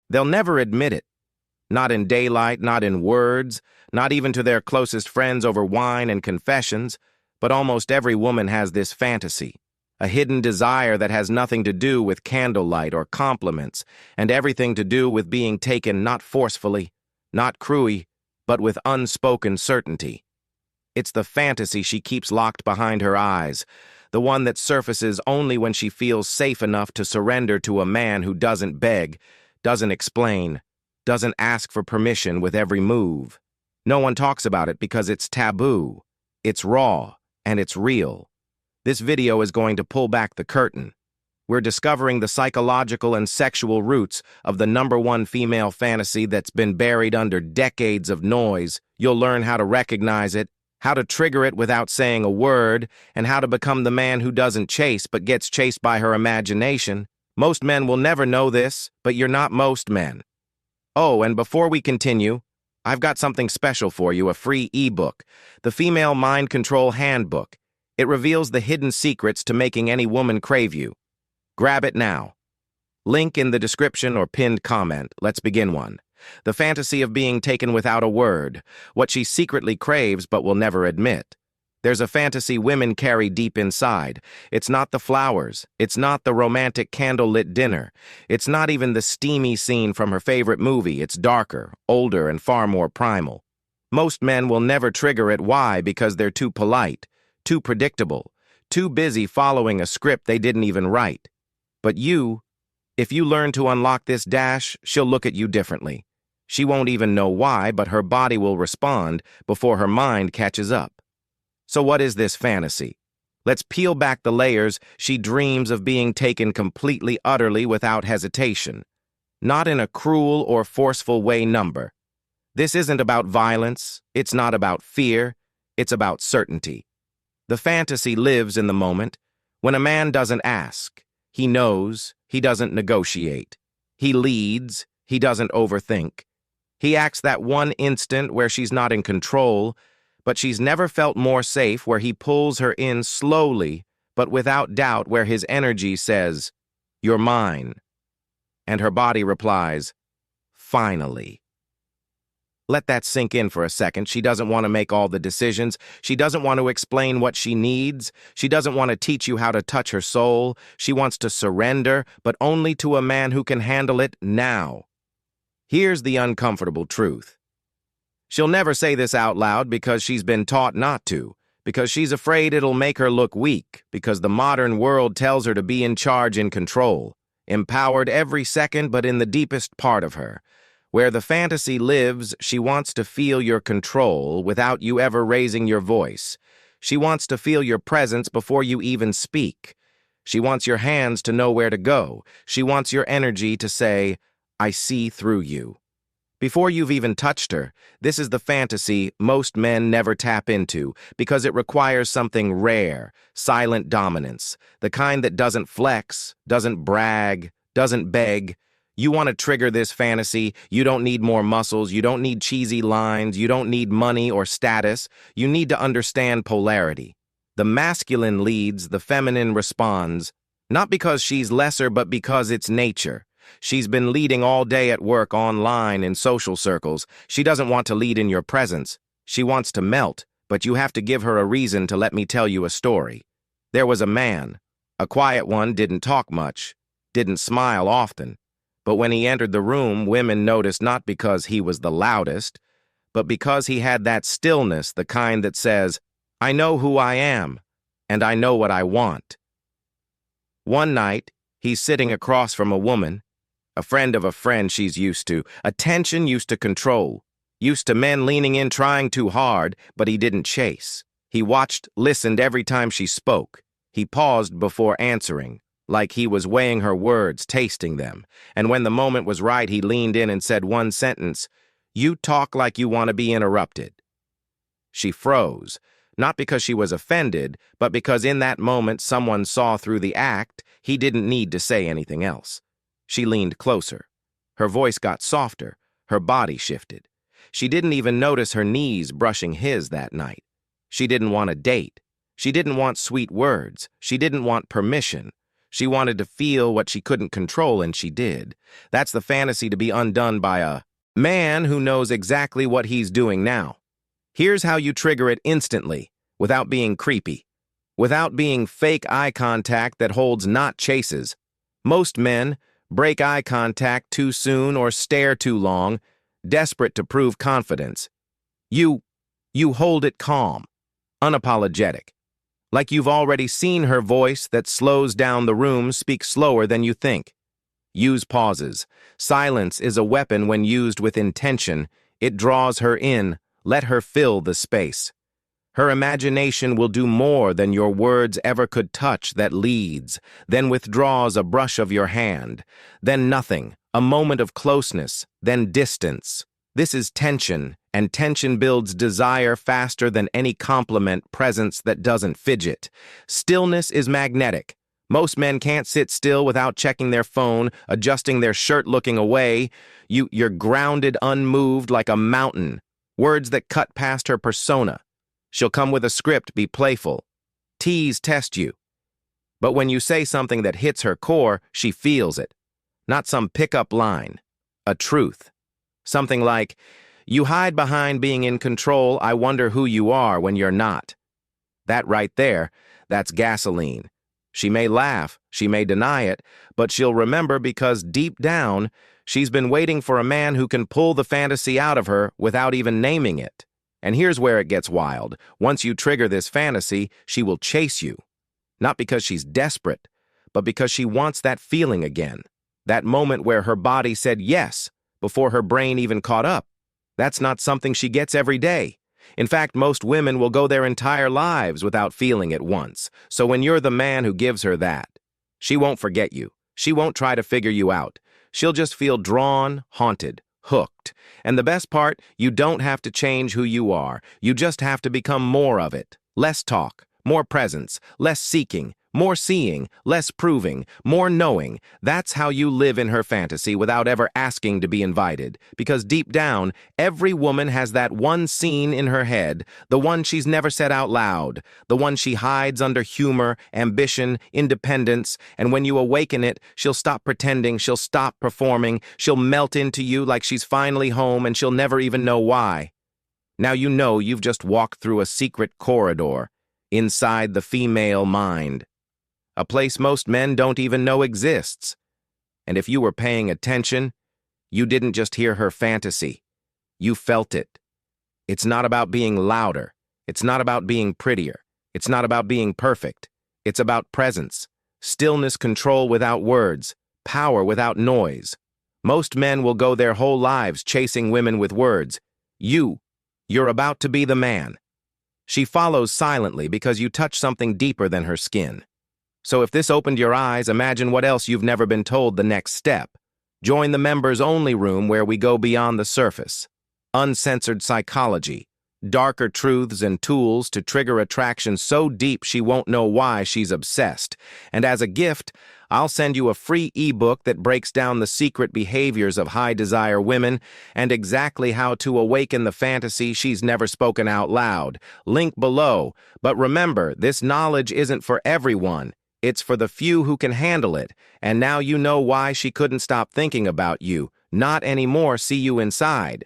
They'll never admit it. Not in daylight, not in words, not even to their closest friends over wine and confessions, but almost every woman has this fantasy, a hidden desire that has nothing to do with candlelight or compliments, and everything to do with being taken not forcefully, not cruelly, but with unspoken certainty. It's the fantasy she keeps locked behind her eyes, the one that surfaces only when she feels safe enough to surrender to a man who doesn't beg, doesn't explain, doesn't ask for permission with every move. No one talks about it because it's taboo, it's raw, and it's real. This video is going to pull back the curtain. We're discovering the psychological and sexual roots of the #1 female fantasy that's been buried under decades of noise. You'll learn how to recognize it, how to trigger it without saying a word, and how to become the man who doesn't chase but gets chased by her imagination. Most men will never know this, but you're not most men. Oh, and before we continue, I've got something special for you, a free ebook, the Female Mind Control Handbook. It reveals the hidden secrets to making any woman crave you. Grab it now. Link in the description or pinned comment. Let's begin one. The fantasy of being taken without a word, what she secretly craves but will never admit. There's a fantasy women carry deep inside. It's not the flowers. It's not the romantic candlelit dinner. It's not even the steamy scene from her favorite movie. It's darker, older, and far more primal. Most men will never trigger it. Why? Because they're too polite, too predictable, too busy following a script they didn't even write. But you, if you learn to unlock this dash, she'll look at you differently. She won't even know why, but her body will respond before her mind catches up. So what is this fantasy? Let's peel back the layers. She dreams of being taken completely, utterly, without hesitation. Not in a cruel or forceful way. This isn't about violence. It's not about fear. It's about certainty. The fantasy lives in the moment. When a man doesn't ask, he knows, he doesn't negotiate. He leads, he doesn't overthink. He acts that one instant where she's not in control, but she's never felt more safe, where he pulls her in slowly, but without doubt, where his energy says, "You're mine." And her body replies, "Finally." Let that sink in for a second. She doesn't want to make all the decisions. She doesn't want to explain what she needs. She doesn't want to teach you how to touch her soul. She wants to surrender, but only to a man who can handle it now. Here's the uncomfortable truth. She'll never say this out loud because she's been taught not to, because she's afraid it'll make her look weak, because the modern world tells her to be in charge, in control, empowered every second, but in the deepest part of her, where the fantasy lives, she wants to feel your control without you ever raising your voice. She wants to feel your presence before you even speak. She wants your hands to know where to go. She wants your energy to say, "I see through you." Before you've even touched her, this is the fantasy most men never tap into because it requires something rare, silent dominance, the kind that doesn't flex, doesn't brag, doesn't beg. You want to trigger this fantasy, you don't need more muscles, you don't need cheesy lines, you don't need money or status, you need to understand polarity. The masculine leads, the feminine responds, not because she's lesser, but because it's nature. She's been leading all day at work, online, in social circles. She doesn't want to lead in your presence. She wants to melt, but you have to give her a reason to let me tell you a story. There was a man, a quiet one, didn't talk much, didn't smile often. But when he entered the room, women noticed not because he was the loudest, but because he had that stillness, the kind that says, "I know who I am, and I know what I want." One night, he's sitting across from a woman, a friend of a friend she's used to, attention used to control, used to men leaning in trying too hard, but he didn't chase. He watched, listened every time she spoke. He paused before answering, like he was weighing her words, tasting them. And when the moment was right, he leaned in and said one sentence, "You talk like you want to be interrupted." She froze, not because she was offended, but because in that moment someone saw through the act. He didn't need to say anything else. She leaned closer. Her voice got softer. Her body shifted. She didn't even notice her knees brushing his that night. She didn't want a date. She didn't want sweet words. She didn't want permission. She wanted to feel what she couldn't control, and she did. That's the fantasy to be undone by a man who knows exactly what he's doing now. Here's how you trigger it instantly, without being creepy, without being fake eye contact that holds not chases. Most men break eye contact too soon or stare too long, desperate to prove confidence. You hold it calm, unapologetic. Like you've already seen her voice that slows down the room speak slower than you think. Use pauses. Silence is a weapon when used with intention. It draws her in. Let her fill the space. Her imagination will do more than your words ever could touch. That leads, then withdraws a brush of your hand, then nothing, a moment of closeness, then distance. This is tension, and tension builds desire faster than any compliment, presence that doesn't fidget. Stillness is magnetic. Most men can't sit still without checking their phone, adjusting their shirt, looking away. You're grounded, unmoved like a mountain. Words that cut past her persona. She'll come with a script, be playful. Tease, test you. But when you say something that hits her core, she feels it. Not some pickup line. A truth. Something like, "You hide behind being in control, I wonder who you are when you're not." That right there, that's gasoline. She may laugh, she may deny it, but she'll remember because deep down, she's been waiting for a man who can pull the fantasy out of her without even naming it. And here's where it gets wild. Once you trigger this fantasy, she will chase you. Not because she's desperate, but because she wants that feeling again. That moment where her body said yes, before her brain even caught up. That's not something she gets every day. In fact, most women will go their entire lives without feeling it once. So when you're the man who gives her that, she won't forget you. She won't try to figure you out. She'll just feel drawn, haunted, hooked. And the best part, you don't have to change who you are. You just have to become more of it. Less talk, more presence, less seeking, more seeing, less proving, more knowing. That's how you live in her fantasy without ever asking to be invited. Because deep down, every woman has that one scene in her head, the one she's never said out loud, the one she hides under humor, ambition, independence, and when you awaken it, she'll stop pretending, she'll stop performing, she'll melt into you like she's finally home and she'll never even know why. Now you know you've just walked through a secret corridor inside the female mind. A place most men don't even know exists. And if you were paying attention, you didn't just hear her fantasy. You felt it. It's not about being louder. It's not about being prettier. It's not about being perfect. It's about presence, stillness, control without words, power without noise. Most men will go their whole lives chasing women with words. You're about to be the man. She follows silently because you touch something deeper than her skin. So if this opened your eyes, imagine what else you've never been told the next step. Join the members-only room where we go beyond the surface. Uncensored psychology, darker truths and tools to trigger attraction so deep she won't know why she's obsessed. And as a gift, I'll send you a free ebook that breaks down the secret behaviors of high-desire women and exactly how to awaken the fantasy she's never spoken out loud. Link below. But remember, this knowledge isn't for everyone. It's for the few who can handle it, and now you know why she couldn't stop thinking about you. Not anymore. See you inside.